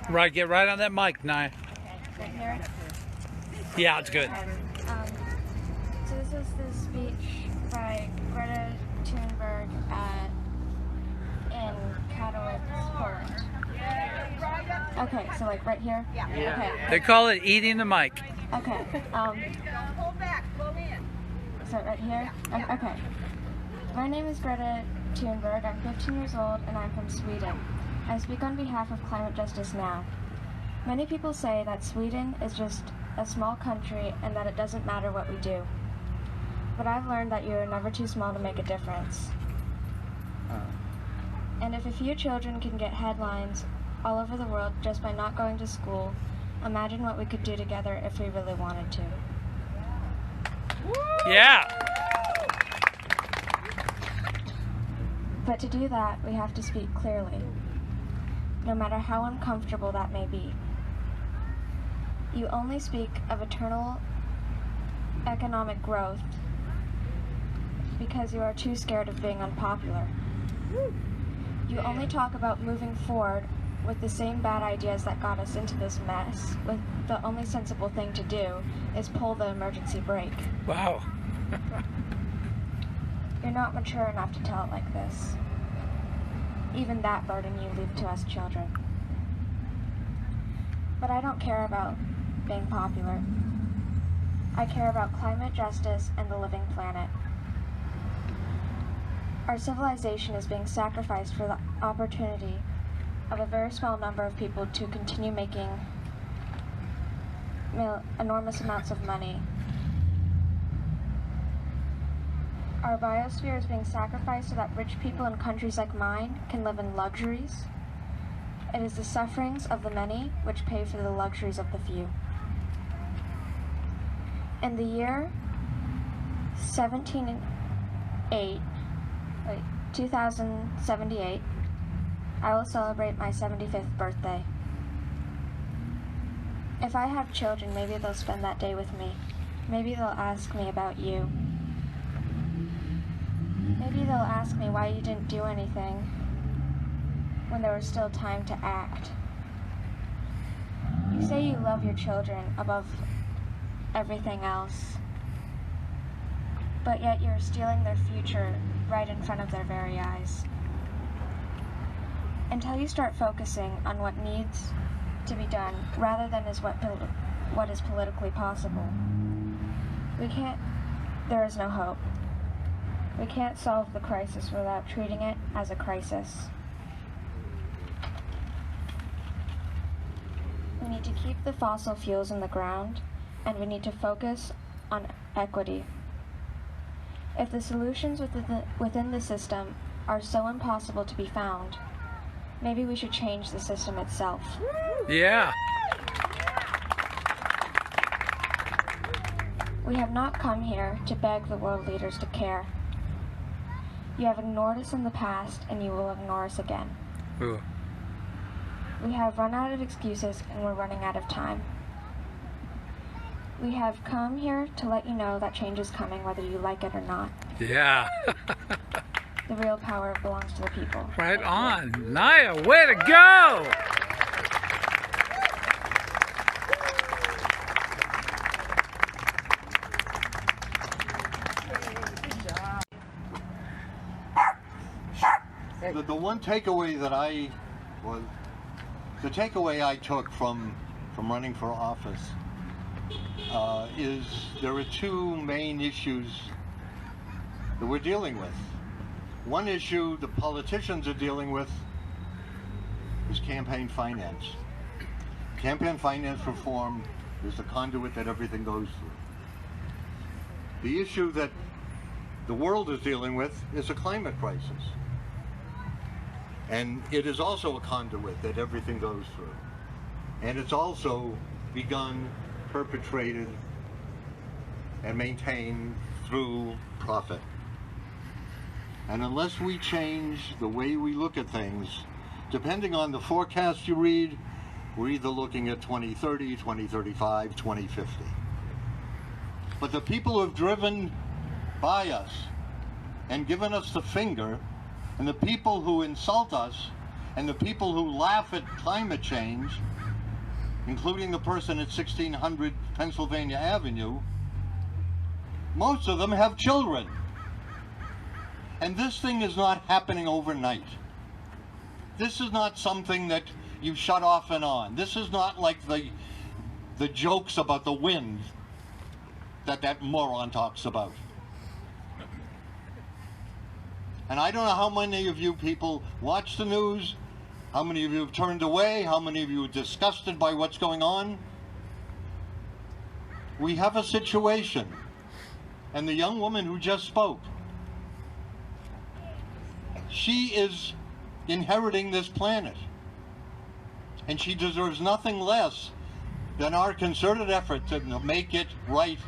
Right, get right on that mic, Nia. Okay, right here. Yeah, it's good. So this is the speech by Greta Thunberg in Katowice, Poland. Okay, so like right here? Yeah. Okay. They call it eating the mic. Okay. Hold back, blow in. So right here? Yeah. Okay. My name is Greta Thunberg. I'm 15 years old and I'm from Sweden. I speak on behalf of climate justice now. Many people say that Sweden is just a small country and that it doesn't matter what we do. But I've learned that you're never too small to make a difference. And if a few children can get headlines all over the world just by not going to school, imagine what we could do together if we really wanted to. Yeah. But to do that, we have to speak clearly, no matter how uncomfortable that may be. You only speak of eternal economic growth because you are too scared of being unpopular. You only talk about moving forward with the same bad ideas that got us into this mess, with the only sensible thing to do is pull the emergency brake. Wow. You're not mature enough to tell it like this. Even that burden you leave to us children. But I don't care about being popular. I care about climate justice and the living planet. Our civilization is being sacrificed for the opportunity of a very small number of people to continue making enormous amounts of money. Our biosphere is being sacrificed so that rich people in countries like mine can live in luxuries. It is the sufferings of the many which pay for the luxuries of the few. In the year 2078, I will celebrate my 75th birthday. If I have children, maybe they'll spend that day with me. Maybe they'll ask me about you. Maybe they'll ask me why you didn't do anything when there was still time to act. You say you love your children above everything else, but yet you're stealing their future right in front of their very eyes. Until you start focusing on what needs to be done rather than what is politically possible, there is no hope. We can't solve the crisis without treating it as a crisis. We need to keep the fossil fuels in the ground, and we need to focus on equity. If the solutions within the system are so impossible to be found, maybe we should change the system itself. Yeah. We have not come here to beg the world leaders to care. You have ignored us in the past, and you will ignore us again. Ooh. We have run out of excuses, and we're running out of time. We have come here to let you know that change is coming, whether you like it or not. Yeah. The real power belongs to the people. Right on. Nia, way to go! The one takeaway that the takeaway I took from running for office is there are two main issues that we're dealing with. One issue the politicians are dealing with is campaign finance. Campaign finance reform is the conduit that everything goes through. The issue that the world is dealing with is a climate crisis. And it is also a conduit that everything goes through. And it's also begun, perpetrated, and maintained through profit. And unless we change the way we look at things, depending on the forecast you read, we're either looking at 2030, 2035, 2050. But the people who have driven by us and given us the finger, and the people who insult us, and the people who laugh at climate change, including the person at 1600 Pennsylvania Avenue, most of them have children. And this thing is not happening overnight. This is not something that you shut off and on. This is not like the jokes about the wind that moron talks about. And I don't know how many of you people watch the news, how many of you have turned away, how many of you are disgusted by what's going on. We have a situation, and the young woman who just spoke, she is inheriting this planet, and she deserves nothing less than our concerted effort to make it right,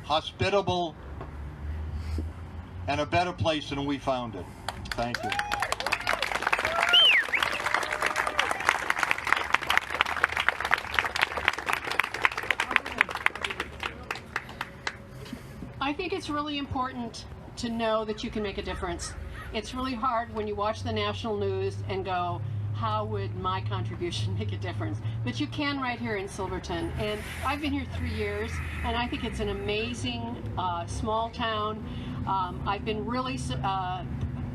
hospitable, and a better place than we found it. Thank you. I think it's really important to know that you can make a difference. It's really hard when you watch the national news and go, how would my contribution make a difference? But you can right here in Silverton. And I've been here 3 years, and I think it's an amazing small town. I've been really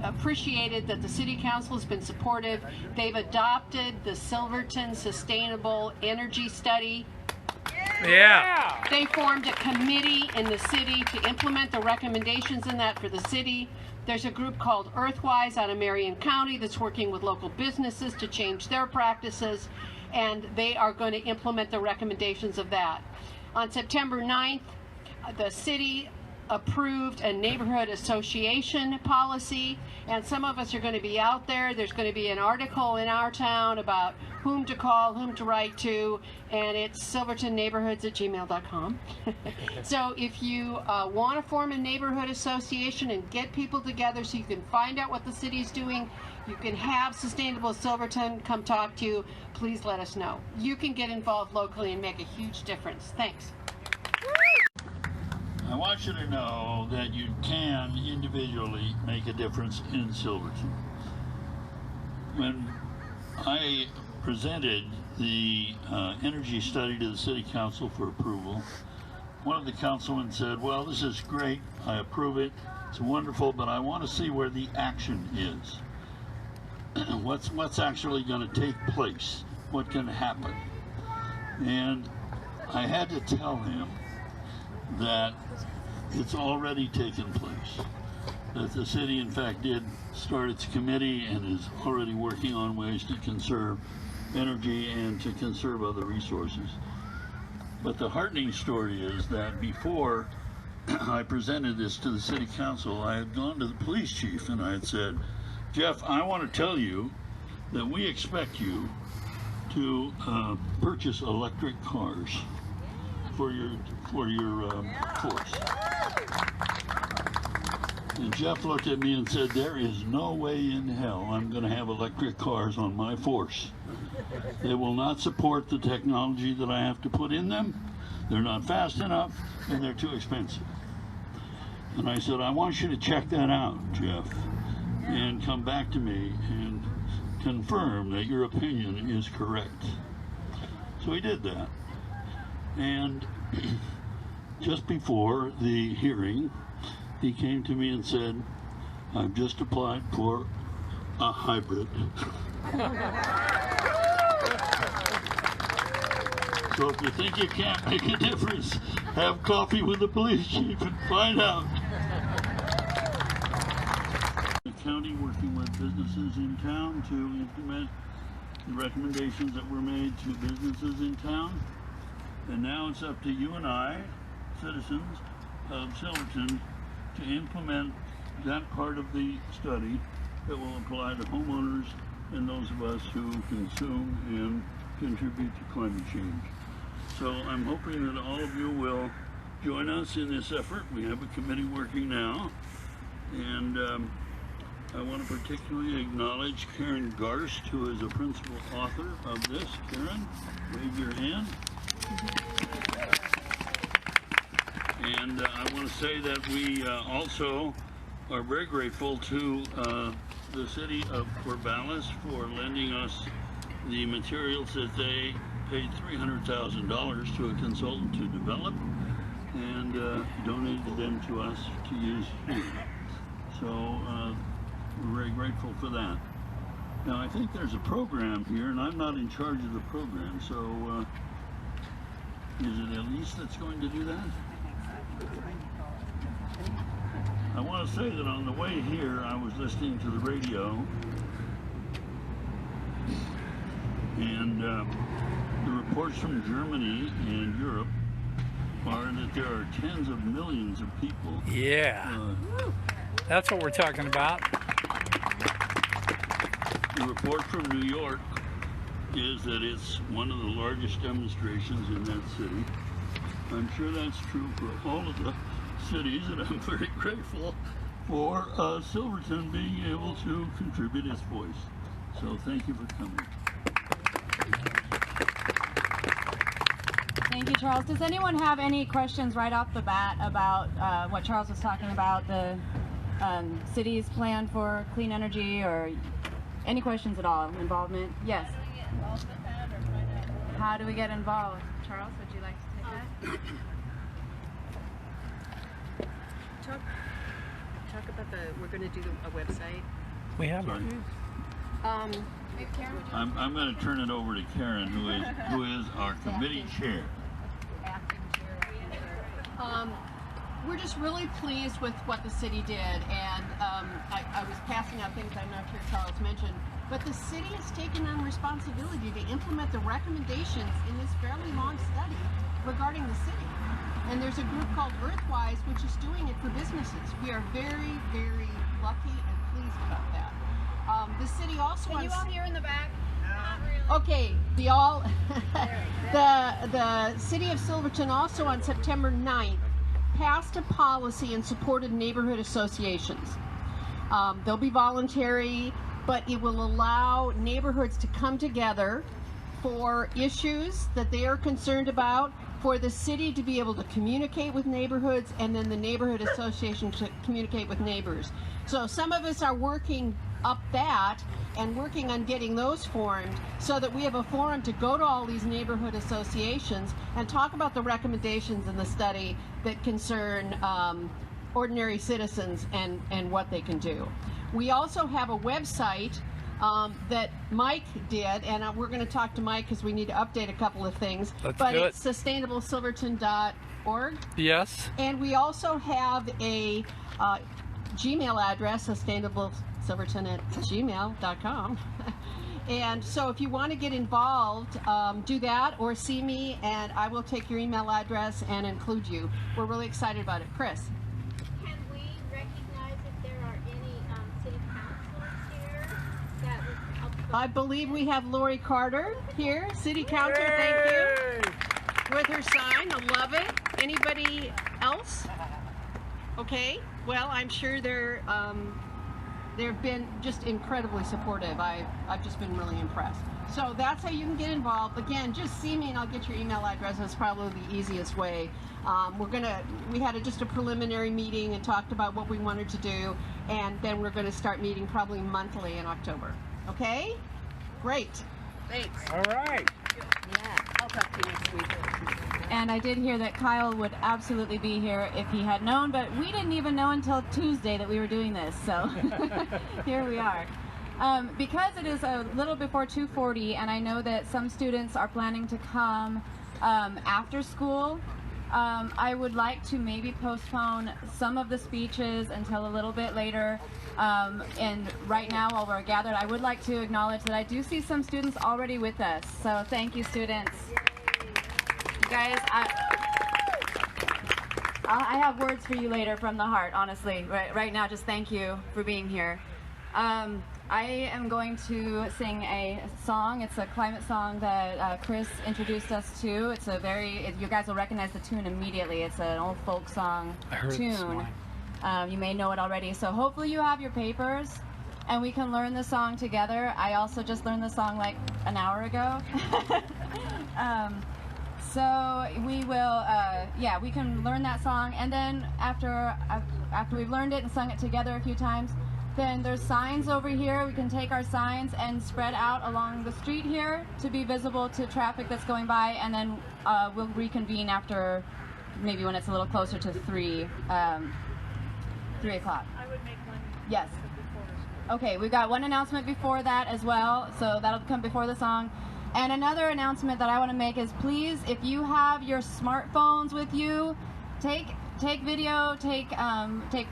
appreciated that the City Council has been supportive. They've adopted the Silverton Sustainable Energy Study. Yeah. They formed a committee in the city to implement the recommendations in that for the city. There's a group called Earthwise out of Marion County that's working with local businesses to change their practices, and they are going to implement the recommendations of that. On September 9th, the city approved a neighborhood association policy, and some of us are going to be out there. There's going to be an article in our town about whom to call, whom to write to, and it's silvertonneighborhoods@gmail.com. So if you want to form a neighborhood association and get people together so you can find out what the city's doing, you can have Sustainable Silverton come talk to you, please let us know. You can get involved locally and make a huge difference. Thanks. I want you to know that you can individually make a difference in Silverton. When I presented the energy study to the City Council for approval, one of the councilmen said, well, this is great, I approve it, it's wonderful, but I want to see where the action is. What's actually going to take place? What can happen? And I had to tell him that it's already taken place. That the city, in fact, did start its committee and is already working on ways to conserve energy and to conserve other resources. But the heartening story is that before I presented this to the City Council, I had gone to the police chief and I had said, Jeff, I want to tell you that we expect you to purchase electric cars for your force. And Jeff looked at me and said, there is no way in hell I'm going to have electric cars on my force. They will not support the technology that I have to put in them. They're not fast enough, and they're too expensive. And I said, I want you to check that out, Jeff, and come back to me and confirm that your opinion is correct. So he did that. And just before the hearing, he came to me and said, I've just applied for a hybrid. So if you think you can't make a difference, have coffee with the police chief and find out. The county working with businesses in town to implement the recommendations that were made to businesses in town. And now it's up to you and I, citizens of Silverton, to implement that part of the study that will apply to homeowners and those of us who consume and contribute to climate change. So I'm hoping that all of you will join us in this effort. We have a committee working now, and I want to particularly acknowledge Karen Garst, who is a principal author of this. Karen, wave your hand. And I want to say that we also are very grateful to the city of Corvallis for lending us the materials that they paid $300,000 to a consultant to develop and donated them to us to use here. So we're very grateful for that. Now I think there's a program here, and I'm not in charge of the program, so is it Elise that's going to do that? I want to say that on the way here I was listening to the radio, and the reports from Germany and Europe are that there are tens of millions of people. Yeah. That's what we're talking about. The report from New York is that it's one of the largest demonstrations in that city. I'm sure that's true for all of the cities, and I'm very grateful for Silverton being able to contribute its voice. So thank you for coming. Thank you, Charles. Does anyone have any questions right off the bat about what Charles was talking about, the city's plan for clean energy, or any questions at all? Involvement? Yes. How do we get involved? Charles, would you like to take that? Talk about we're going to do a website. We have one. Maybe Karen, would you I'm going to turn it over to Karen, who is our committee chair. We're just really pleased with what the city did, and I was passing out things I'm not sure Charles mentioned, but the city has taken on responsibility to implement the recommendations in this fairly long study regarding the city. And there's a group called Earthwise, which is doing it for businesses. We are very, very lucky and pleased about that. The city also Can you all hear in the back? Not really. Okay, the city of Silverton also on September 9th passed a policy and supported neighborhood associations. They'll be voluntary, but it will allow neighborhoods to come together for issues that they are concerned about, for the city to be able to communicate with neighborhoods, and then the neighborhood association to communicate with neighbors. So some of us are working up that and working on getting those formed so that we have a forum to go to all these neighborhood associations and talk about the recommendations in the study that concern ordinary citizens and what they can do. We also have a website that Mike did, and we're going to talk to Mike because we need to update a couple of things. Let's but do it's sustainablesilverton.org. Yes. And we also have a Gmail address, sustainablesilverton@gmail.com. And so if you want to get involved, do that or see me, and I will take your email address and include you. We're really excited about it. Chris? Can we recognize if there are any city councilors here that would help? I believe we have Lori Carter here, city councilor. Thank you. With her sign, I love it. Anybody else? Okay. Well, I'm sure they've been just incredibly supportive. I've just been really impressed. So that's how you can get involved. Again, just see me and I'll get your email address. That's probably the easiest way. We had just a preliminary meeting and talked about what we wanted to do, and then we're going to start meeting probably monthly in October. Okay? Great. Thanks. All right. Yeah. I'll talk to you next week. And I did hear that Kyle would absolutely be here if he had known, but we didn't even know until Tuesday that we were doing this, so here we are. Because it is a little before 2:40, and I know that some students are planning to come after school, I would like to maybe postpone some of the speeches until a little bit later. And right now, while we're gathered, I would like to acknowledge that I do see some students already with us, so thank you, students. You guys, I have words for you later from the heart, honestly. Right now, just thank you for being here. I am going to sing a song. It's a climate song that Chris introduced us to. It's you guys will recognize the tune immediately. It's an old folk song tune. You may know it already. So hopefully you have your papers and we can learn the song together. I also just learned the song like an hour ago. So we will, we can learn that song, and then after we've learned it and sung it together a few times, then there's signs over here. We can take our signs and spread out along the street here to be visible to traffic that's going by, and then we'll reconvene after, maybe when it's a little closer to 3 o'clock. I would make one. Yes. Okay, we've got one announcement before that as well, so that'll come before the song. And another announcement that I want to make is, please, if you have your smartphones with you, take video, take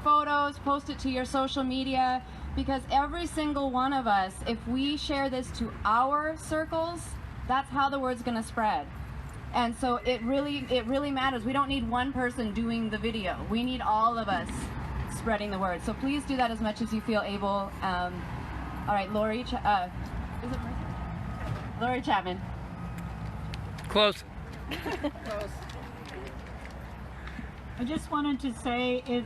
photos, post it to your social media, because every single one of us, if we share this to our circles, that's how the word's going to spread. And so it really matters. We don't need one person doing the video. We need all of us spreading the word. So please do that as much as you feel able. All right, Lori, is it Mercy? Lori Chapman. Close. I just wanted to say, if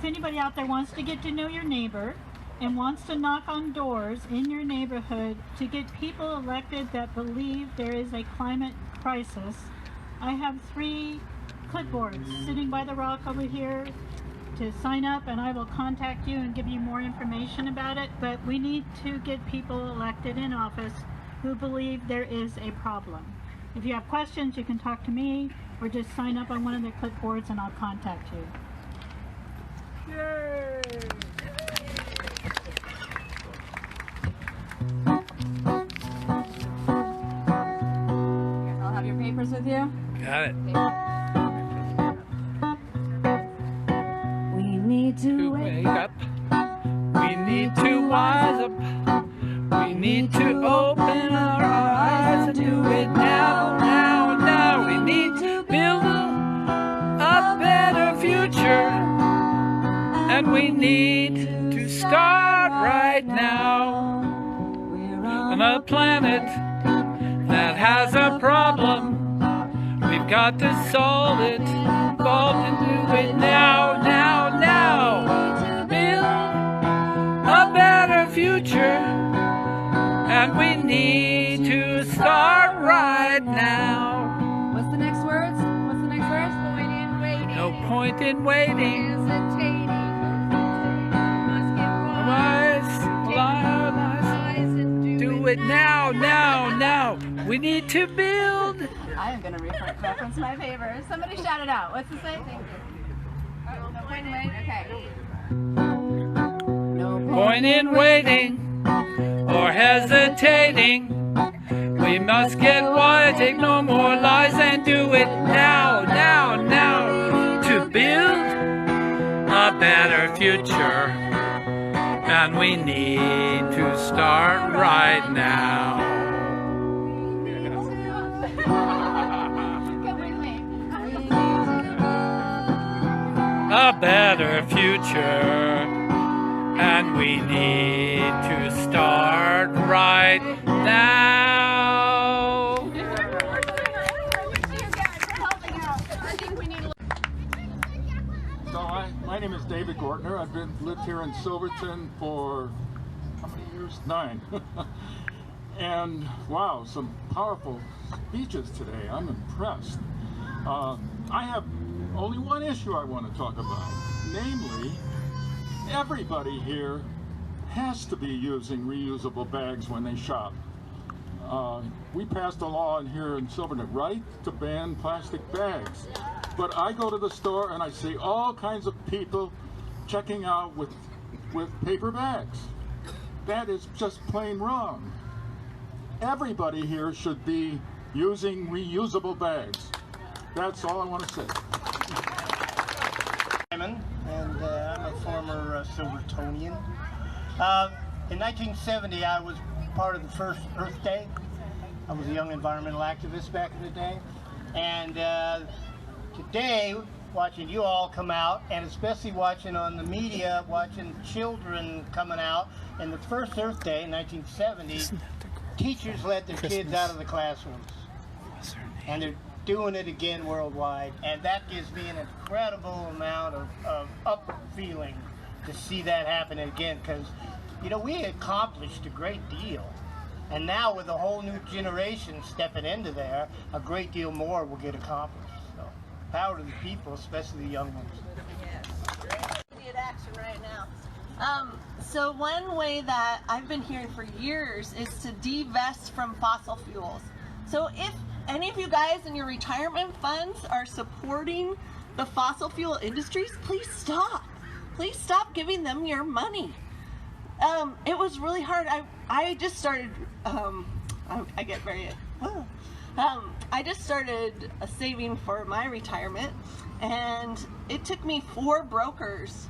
anybody out there wants to get to know your neighbor and wants to knock on doors in your neighborhood to get people elected that believe there is a climate crisis, I have 3 clipboards sitting by the rock over here to sign up, and I will contact you and give you more information about it. But we need to get people elected in office who believe there is a problem. If you have questions, you can talk to me, or just sign up on one of the clipboards and I'll contact you. Yay! You guys all have your papers with you? Got it. We need to Wake up. We need to wise up. We need to open our eyes and do it now, now, now. We need to build a better future, and we need to start right now. On a planet that has a problem, we've got to solve it, evolve and do it now, now, now. Build a better future, and we need to start right now. What's the next words? What's the next verse? Point in waiting. No point in waiting. Hesitating. Must get Wise, do it now, now, now. We need to build. I am going to reference my paper. Somebody shout it out. What's it say? Thank you. No point in waiting? Okay. No Point in waiting or hesitating. We must get wise, take no more lies, and do it now, now, now. To build a better future, and we need to start right now. A better future, and we need to start right now. So my name is David Gortner. I've lived here in Silverton for how many years? 9. And wow, some powerful speeches today. I'm impressed. I have only one issue I want to talk about, namely, everybody here has to be using reusable bags when they shop. We passed a law in here in Silverton, right, to ban plastic bags. But I go to the store and I see all kinds of people checking out with paper bags. That is just plain wrong. Everybody here should be using reusable bags. That's all I want to say. And I'm a former Silvertonian. In 1970, I was part of the first Earth Day. I was a young environmental activist back in the day. And today, watching you all come out, and especially watching on the media, watching children coming out, and the first Earth Day in 1970, teachers let their kids out of the classrooms. And they're doing it again worldwide, and that gives me an incredible amount of up feeling to see that happen again, because you know, we accomplished a great deal, and now with a whole new generation stepping into there, a great deal more will get accomplished. So power to the people, especially the young ones. Yes. Immediate action right now. So one way that I've been hearing for years is to divest from fossil fuels. So if any of you guys in your retirement funds are supporting the fossil fuel industries, please stop. Please stop giving them your money. It was really hard. I just started, I get very, I just started saving for my retirement, and it took me 4 brokers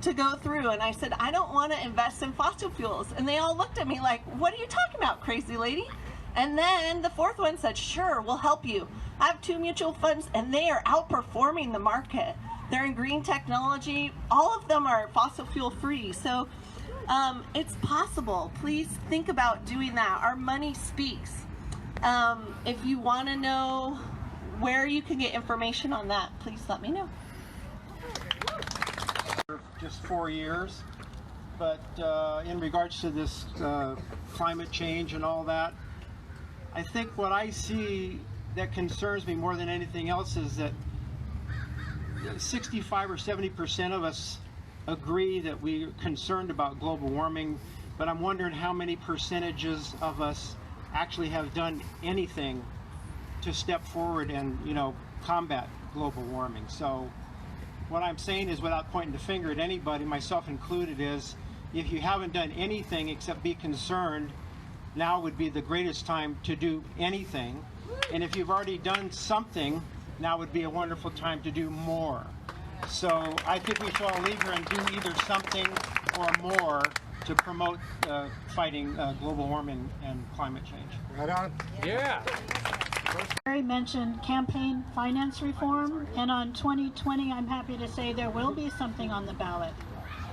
to go through, and I said, I don't want to invest in fossil fuels. And they all looked at me like, what are you talking about, crazy lady? And then the 4th one said, sure, we'll help you. I have 2 mutual funds, and they are outperforming the market. They're in green technology. All of them are fossil fuel free. So it's possible. Please think about doing that. Our money speaks. If you want to know where you can get information on that, please let me know. Just 4 years, but in regards to this climate change and all that, I think what I see that concerns me more than anything else is that 65 or 70% of us agree that we're concerned about global warming, but I'm wondering how many percentages of us actually have done anything to step forward and, you know, combat global warming. So what I'm saying is, without pointing the finger at anybody, myself included, is if you haven't done anything except be concerned, now would be the greatest time to do anything. And if you've already done something, now would be a wonderful time to do more. So I think we should all leave here and do either something or more to promote fighting global warming and climate change. Right on. Yeah. Barry mentioned campaign finance reform, and on 2020 I'm happy to say there will be something on the ballot.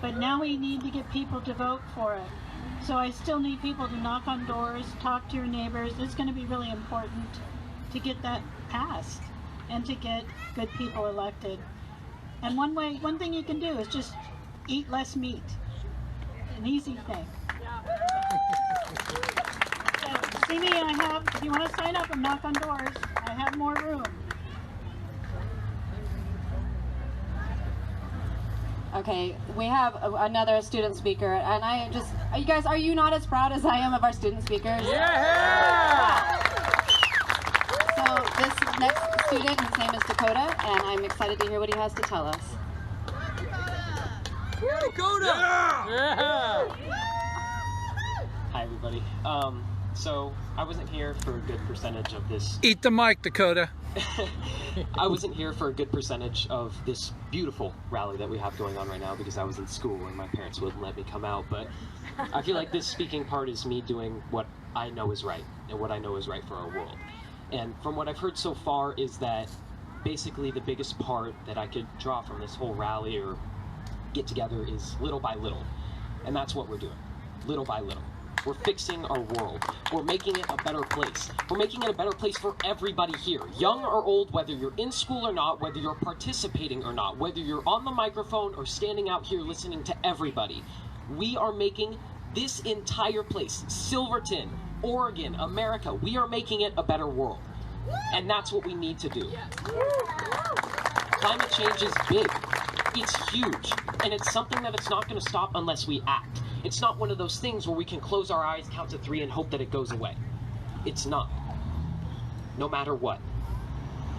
But now we need to get people to vote for it. So I still need people to knock on doors, talk to your neighbors. It's going to be really important to get that passed and to get good people elected. And one thing you can do is just eat less meat. An easy thing. See me, if you want to sign up and knock on doors, I have more room. Okay, we have another student speaker, and you guys, are you not as proud as I am of our student speakers? Yeah! So this next student, his name is Dakota, and I'm excited to hear what he has to tell us. Dakota! Yeah! Hi everybody. So I wasn't here for a good percentage of this. Eat the mic, Dakota. I wasn't here for a good percentage of this beautiful rally that we have going on right now because I was in school and my parents wouldn't let me come out. But I feel like this speaking part is me doing what I know is right and what I know is right for our world. And from what I've heard so far is that basically the biggest part that I could draw from this whole rally or get together is little by little. And that's what we're doing, little by little. We're fixing our world. We're making it a better place. We're making it a better place for everybody here, young or old, whether you're in school or not, whether you're participating or not, whether you're on the microphone or standing out here listening to everybody. We are making this entire place, Silverton, Oregon, America, we are making it a better world. And that's what we need to do. Climate change is big. It's huge. And it's something that it's not going to stop unless we act. It's not one of those things where we can close our eyes, count to 3, and hope that it goes away. It's not. No matter what.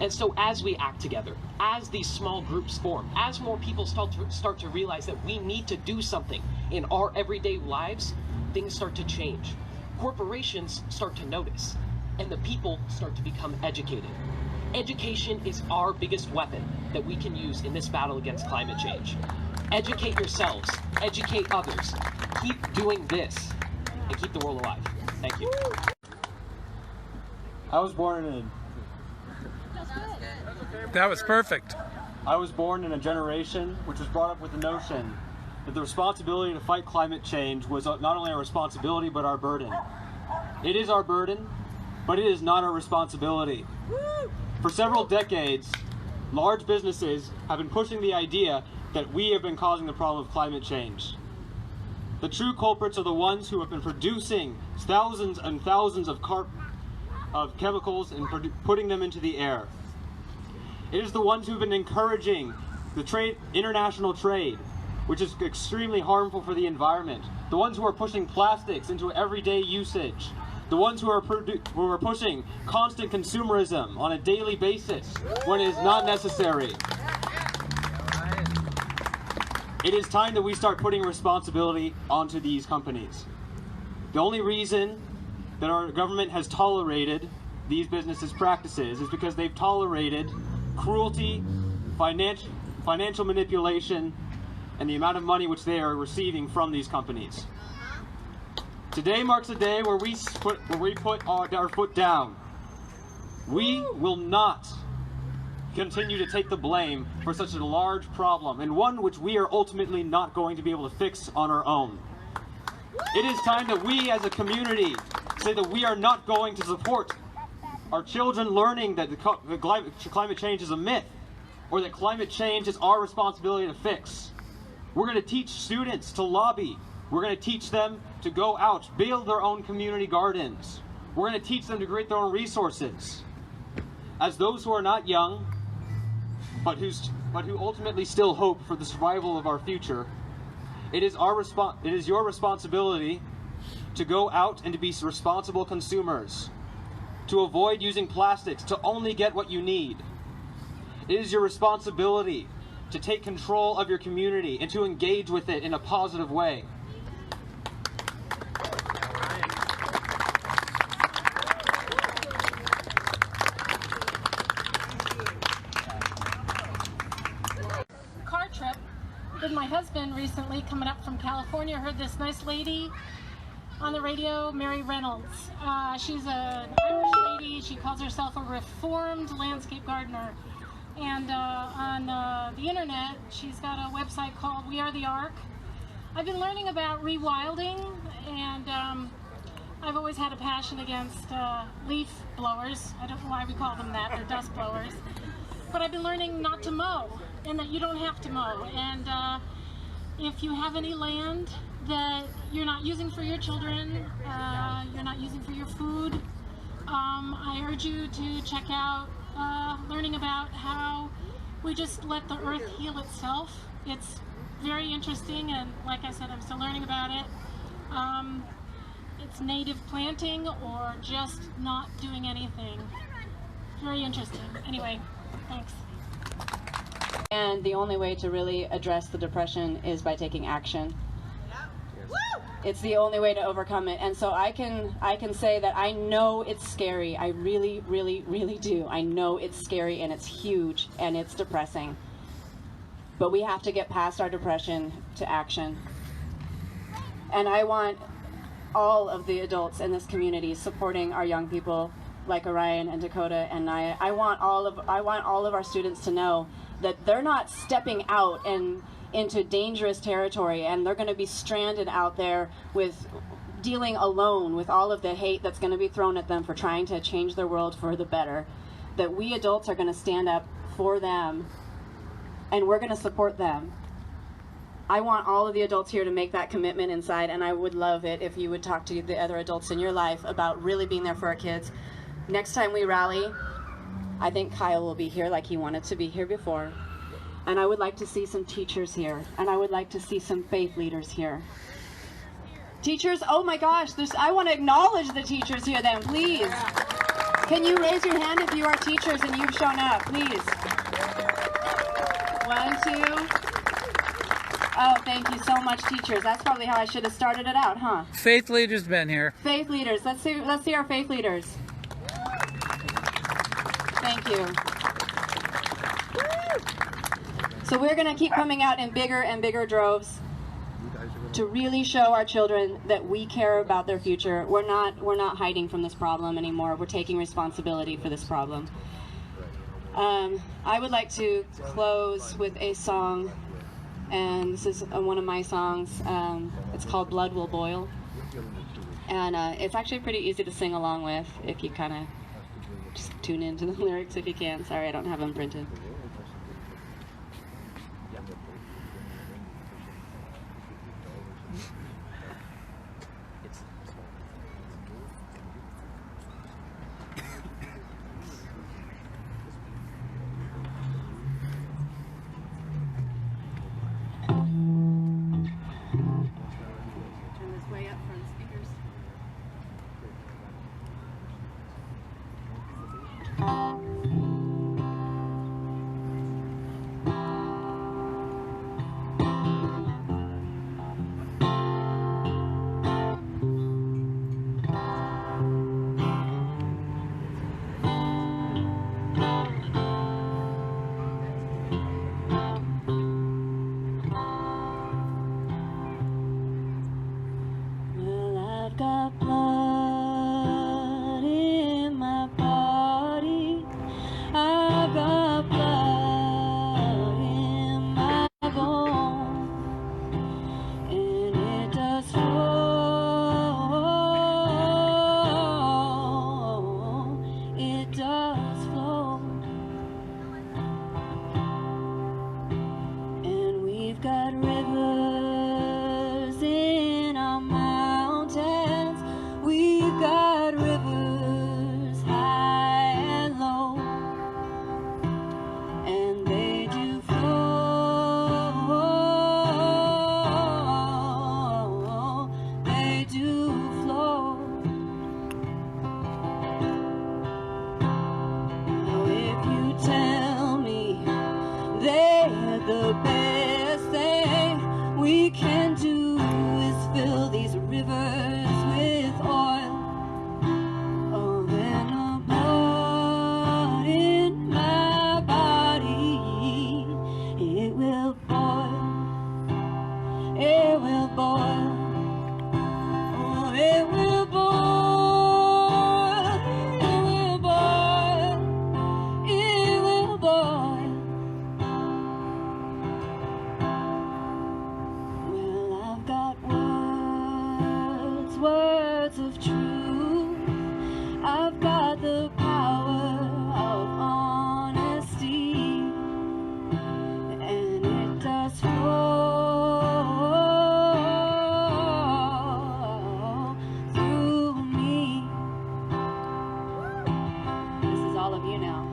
And so as we act together, as these small groups form, as more people start to realize that we need to do something in our everyday lives, things start to change. Corporations start to notice, and the people start to become educated. Education is our biggest weapon that we can use in this battle against climate change. Educate yourselves, educate others, keep doing this, and keep the world alive. Thank you. I was born in That was perfect. I was born in a generation which was brought up with the notion that the responsibility to fight climate change was not only our responsibility, but our burden. It is our burden, but it is not our responsibility. For several decades, large businesses have been pushing the idea that we have been causing the problem of climate change. The true culprits are the ones who have been producing thousands and thousands of chemicals and putting them into the air. It is the ones who have been encouraging the international trade which is extremely harmful for the environment. The ones who are pushing plastics into everyday usage. The ones who are pushing constant consumerism on a daily basis when it is not necessary. It is time that we start putting responsibility onto these companies. The only reason that our government has tolerated these businesses' practices is because they've tolerated cruelty, financial manipulation, and the amount of money which they are receiving from these companies. Today marks a day where we put our foot down. We will not continue to take the blame for such a large problem, and one which we are ultimately not going to be able to fix on our own. It is time that we as a community say that we are not going to support our children learning that climate change is a myth, or that climate change is our responsibility to fix. We're going to teach students to lobby. We're going to teach them to go out, build their own community gardens. We're going to teach them to create their own resources. As those who are not young, but who ultimately still hope for the survival of our future, it is your responsibility to go out and to be responsible consumers, to avoid using plastics, to only get what you need. It is your responsibility to take control of your community and to engage with it in a positive way. Car trip with my husband recently, coming up from California. Heard this nice lady on the radio, Mary Reynolds. She's an Irish lady. She calls herself a reformed landscape gardener. And on the internet, she's got a website called We Are the Ark. I've been learning about rewilding, and I've always had a passion against leaf blowers. I don't know why we call them that, they're dust blowers. But I've been learning not to mow, and that you don't have to mow. And if you have any land that you're not using for your children, you're not using for your food, I urge you to check out learning about how we just let the earth heal itself. It's very interesting, and like I said, I'm still learning about it. It's native planting or just not doing anything. Very interesting. Anyway, thanks. And the only way to really address the depression is by taking action. It's the only way to overcome it. And so I can say that I know it's scary. I really, really, really do. I know it's scary, and it's huge, and it's depressing. But we have to get past our depression to action. And I want all of the adults in this community supporting our young people like Orion and Dakota and Naya. I want all of our students to know that they're not stepping out and into dangerous territory, and they're going to be stranded out there with dealing alone with all of the hate that's going to be thrown at them for trying to change their world for the better. That we adults are going to stand up for them, and we're going to support them. I want all of the adults here to make that commitment inside, and I would love it if you would talk to the other adults in your life about really being there for our kids. Next time we rally, I think Kyle will be here like he wanted to be here before. And I would like to see some teachers here, and I would like to see some faith leaders here. Teachers, oh my gosh, I want to acknowledge the teachers here then, please. Can you raise your hand if you are teachers and you've shown up, please? 1, 2. Oh, thank you so much, teachers. That's probably how I should have started it out, huh? Faith leaders been here. Faith leaders, let's see our faith leaders. Thank you. So we're going to keep coming out in bigger and bigger droves to really show our children that we care about their future. We're not hiding from this problem anymore. We're taking responsibility for this problem. I would like to close with a song, and this is one of my songs. It's called Blood Will Boil, and it's actually pretty easy to sing along with if you kind of just tune into the lyrics if you can. Sorry, I don't have them printed. the power of honesty, and it does flow through me. This is all of you now.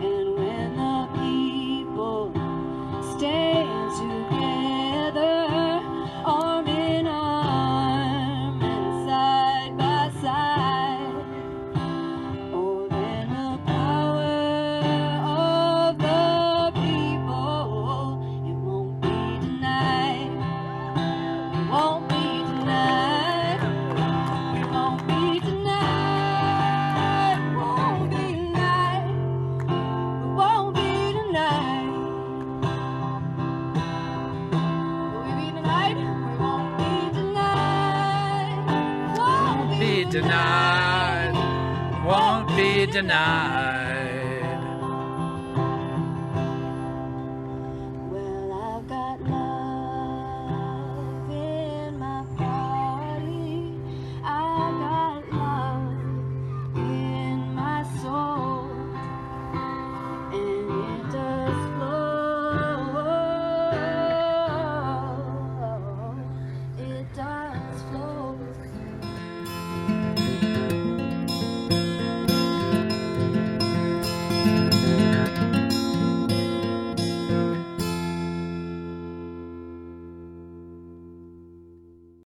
And when the people stand together, arm in arm and side by side, oh, then the power of the people, it won't be denied. It won't be denied. It won't be denied. It won't be denied. It won't be denied. Will we be denied? We won't be denied. Won't Be denied, won't be denied.